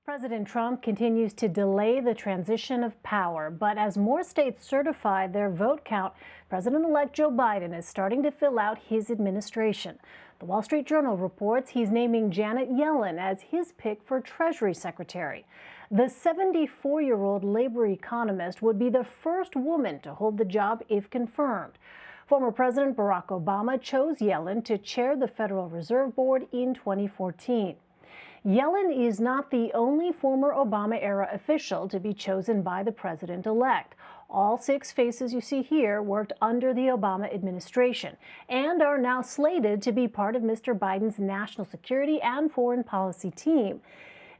President Trump continues to delay the transition of power, but as more states certify their vote count, President-elect Joe Biden is starting to fill out his administration. The Wall Street Journal reports he's naming Janet Yellen as his pick for Treasury Secretary. The 74-year-old labor economist would be the first woman to hold the job if confirmed. Former President Barack Obama chose Yellen to chair the Federal Reserve Board in 2014. Yellen is not the only former Obama-era official to be chosen by the president-elect. All six faces you see here worked under the Obama administration and are now slated to be part of Mr. Biden's national security and foreign policy team.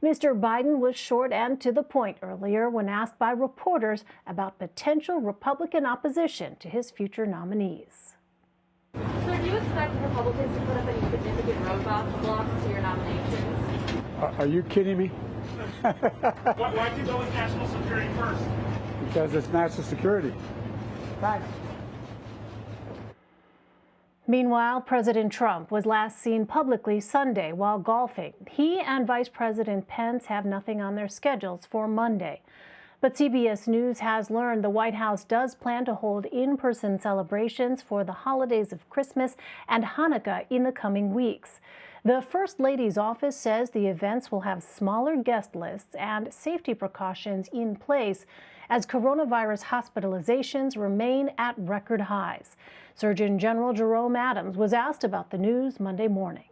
Mr. Biden was short and to the point earlier when asked by reporters about potential Republican opposition to his future nominees. So do you expect Republicans to put up any significant roadblocks to your nominations? Are you kidding me? Why'd you go with national security first? Because it's national security. Thanks. Meanwhile, President Trump was last seen publicly Sunday while golfing. He and Vice President Pence have nothing on their schedules for Monday. But CBS News has learned the White House does plan to hold in-person celebrations for the holidays of Christmas and Hanukkah in the coming weeks. The First Lady's office says the events will have smaller guest lists and safety precautions in place as coronavirus hospitalizations remain at record highs. Surgeon General Jerome Adams was asked about the news Monday morning.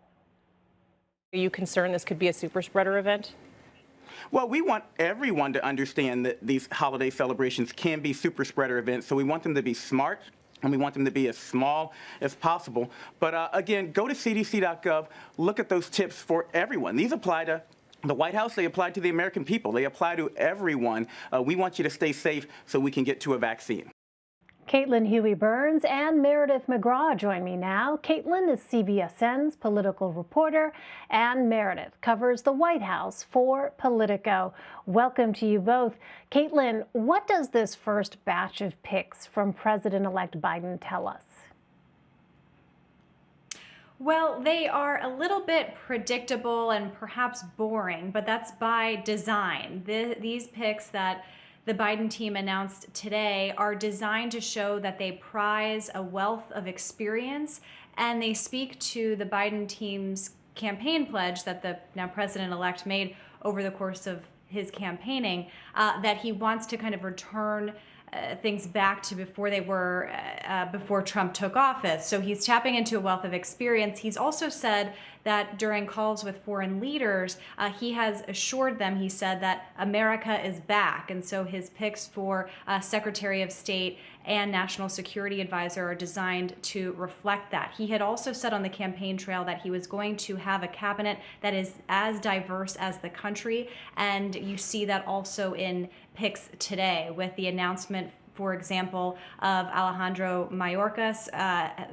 Are you concerned this could be a super spreader event? Well, we want everyone to understand that these holiday celebrations can be super spreader events, so we want them to be smart. And we want them to be as small as possible. But again, go to cdc.gov, look at those tips for everyone. These apply to the White House, they apply to the American people, they apply to everyone. We want you to stay safe so we can get to a vaccine. Caitlin Huey-Burns and Meridith McGraw join me now. Caitlin is CBSN's political reporter, and Meridith covers the White House for Politico. Welcome to you both. Caitlin, what does this first batch of picks from President-elect Biden tell us? Well, they are a little bit predictable and perhaps boring, but that's by design. These picks that the Biden team announced today are designed to show that they prize a wealth of experience, and they speak to the Biden team's campaign pledge that the now president-elect made over the course of his campaigning, that he wants to kind of return things back to before they were, before Trump took office. So he's tapping into a wealth of experience. He's also said that during calls with foreign leaders, he has assured them, he said, that America is back. And so his picks for Secretary of State and National Security Advisor are designed to reflect that. He had also said on the campaign trail that he was going to have a cabinet that is as diverse as the country. And you see that also in picks today with the announcement, for example, of Alejandro Mayorkas,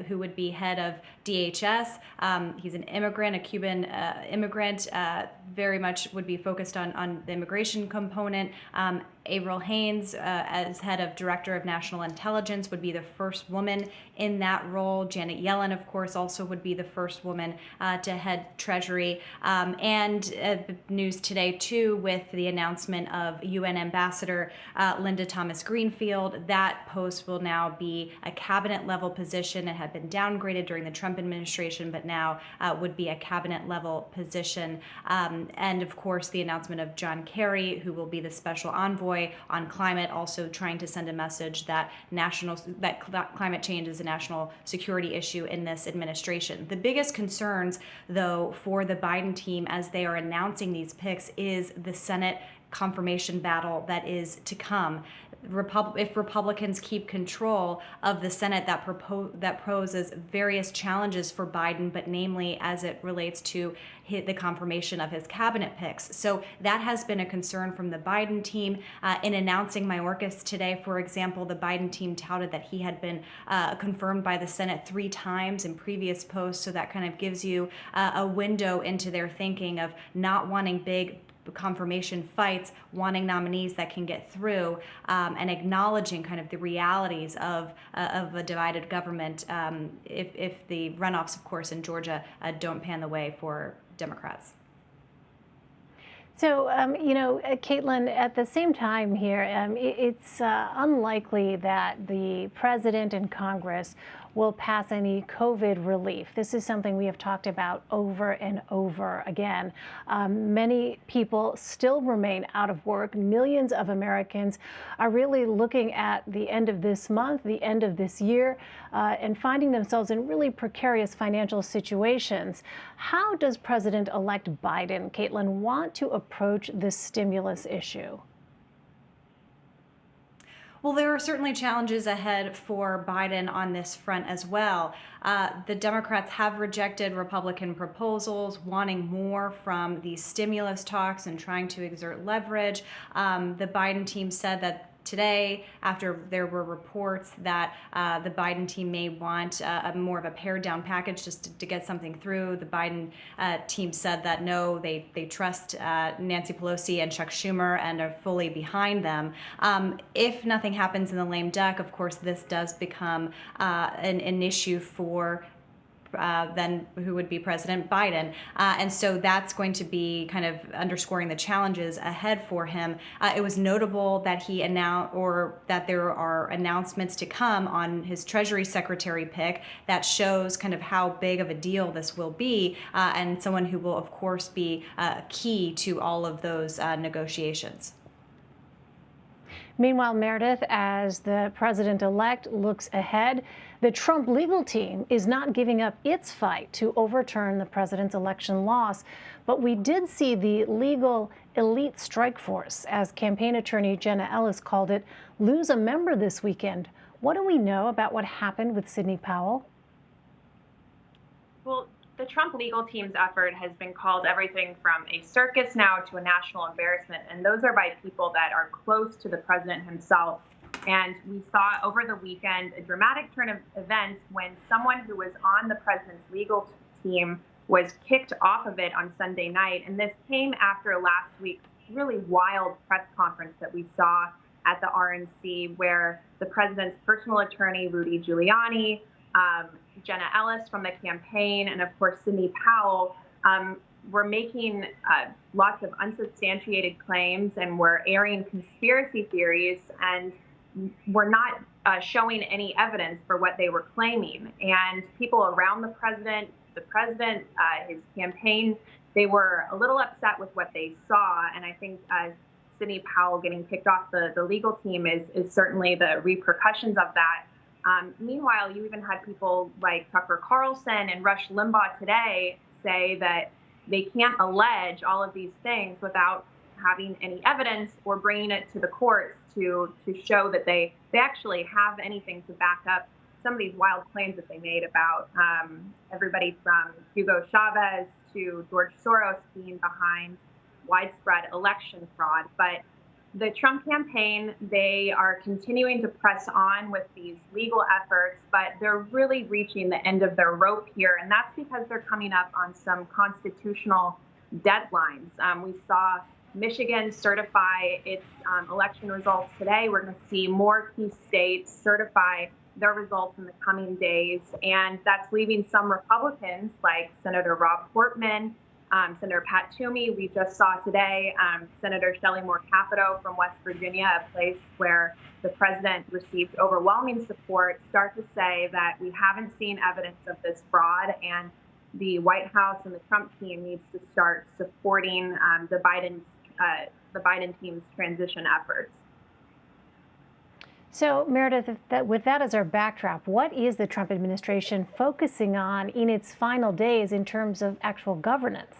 who would be head of DHS. He's an immigrant, a Cuban immigrant, very much would be focused on the immigration component. Avril Haines, as head of Director of National Intelligence, would be the first woman in that role. Janet Yellen, of course, also would be the first woman to head Treasury. And news today, too, with the announcement of UN Ambassador Linda Thomas-Greenfield. That post will now be a cabinet-level position. It had been downgraded during the Trump administration, but now would be a cabinet-level position. And, of course, the announcement of John Kerry, who will be the special envoy on climate, also trying to send a message that climate change is a national security issue in this administration. The biggest concerns, though, for the Biden team as they are announcing these picks is the Senate confirmation battle that is to come. If Republicans keep control of the Senate, that poses various challenges for Biden, but namely as it relates to the confirmation of his cabinet picks. So that has been a concern from the Biden team. In announcing Mayorkas today, for example, the Biden team touted that he had been confirmed by the Senate 3 times in previous posts. So that kind of gives you a window into their thinking of not wanting big confirmation fights, wanting nominees that can get through, and acknowledging kind of the realities of a divided government if the runoffs, of course, in Georgia don't pan the way for Democrats. So, Caitlin, at the same time here, it's unlikely that the president and Congress will pass any COVID relief. This is something we have talked about over and over again. Many people still remain out of work. Millions of Americans are really looking at the end of this month, the end of this year, and finding themselves in really precarious financial situations. How does President-elect Biden, Caitlin, want to approach this stimulus issue? Well, there are certainly challenges ahead for Biden on this front as well. The Democrats have rejected Republican proposals, wanting more from these stimulus talks and trying to exert leverage. The Biden team said that today, after there were reports that the Biden team may want more of a pared-down package just to get something through, the Biden team said that no, they trust Nancy Pelosi and Chuck Schumer and are fully behind them. If nothing happens in the lame duck, of course, this does become an issue for then who would be President Biden. And so that's going to be kind of underscoring the challenges ahead for him. It was notable that he announced, or that there are announcements to come on his Treasury Secretary pick that shows kind of how big of a deal this will be, and someone who will, of course, be key to all of those negotiations. Meanwhile, Meredith, as the president-elect looks ahead, the Trump legal team is not giving up its fight to overturn the president's election loss. But we did see the legal elite strike force, as campaign attorney Jenna Ellis called it, lose a member this weekend. What do we know about what happened with Sidney Powell? Well, the Trump legal team's effort has been called everything from a circus now to a national embarrassment, and those are by people that are close to the president himself. And we saw over the weekend a dramatic turn of events when someone who was on the president's legal team was kicked off of it on Sunday night. And this came after last week's really wild press conference that we saw at the RNC, where the president's personal attorney, Rudy Giuliani, Jenna Ellis from the campaign, and of course, Sidney Powell, were making lots of unsubstantiated claims and were airing conspiracy theories, and were not showing any evidence for what they were claiming. And people around the president, his campaign, they were a little upset with what they saw. And I think Sidney Powell getting kicked off the legal team is certainly the repercussions of that. Meanwhile, you even had people like Tucker Carlson and Rush Limbaugh today say that they can't allege all of these things without having any evidence or bringing it to the courts to show that they actually have anything to back up some of these wild claims that they made about everybody from Hugo Chavez to George Soros being behind widespread election fraud. But the Trump campaign, they are continuing to press on with these legal efforts, but they're really reaching the end of their rope here. And that's because they're coming up on some constitutional deadlines. We saw Michigan certify its election results today. We're going to see more key states certify their results in the coming days. And that's leaving some Republicans like Senator Rob Portman, Senator Pat Toomey. We just saw today Senator Shelley Moore Capito from West Virginia, a place where the president received overwhelming support, start to say that we haven't seen evidence of this fraud, and the White House and the Trump team needs to start supporting the Biden team's transition efforts. So, Meredith, with that as our backdrop, what is the Trump administration focusing on in its final days in terms of actual governance?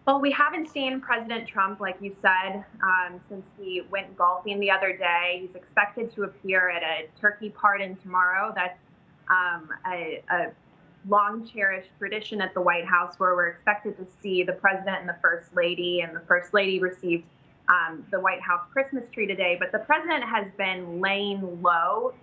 Well, we haven't seen President Trump, like you said, since he went golfing the other day. He's expected to appear at a turkey pardon tomorrow. That's a long-cherished tradition at the White House, where we're expected to see the president and the first lady, and the first lady received the White House Christmas tree today. But the president has been laying low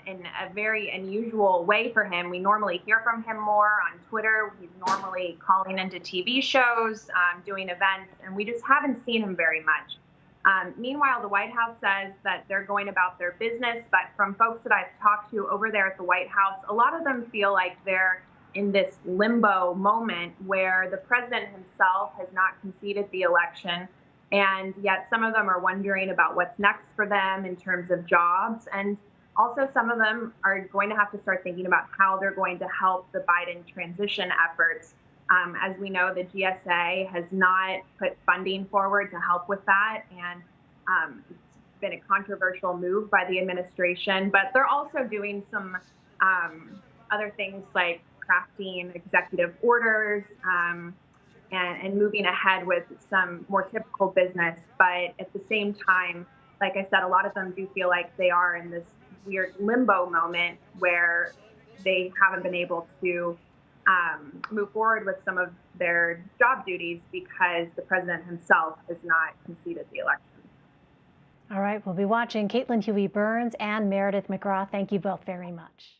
in a very unusual way for him. We normally hear from him more on Twitter. He's normally calling into TV shows, doing events, and we just haven't seen him very much. Meanwhile, the White House says that they're going about their business, but from folks that I've talked to over there at the White House, a lot of them feel like they're in this limbo moment where the president himself has not conceded the election, and yet some of them are wondering about what's next for them in terms of jobs. And also some of them are going to have to start thinking about how they're going to help the Biden transition efforts. As we know, the GSA has not put funding forward to help with that, and it's been a controversial move by the administration. But they're also doing some other things like crafting executive orders and moving ahead with some more typical business. But at the same time, like I said, a lot of them do feel like they are in this weird limbo moment where they haven't been able to move forward with some of their job duties because the president himself has not conceded the election. All right, we'll be watching. Caitlin Huey-Burns and Meridith McGraw, thank you both very much.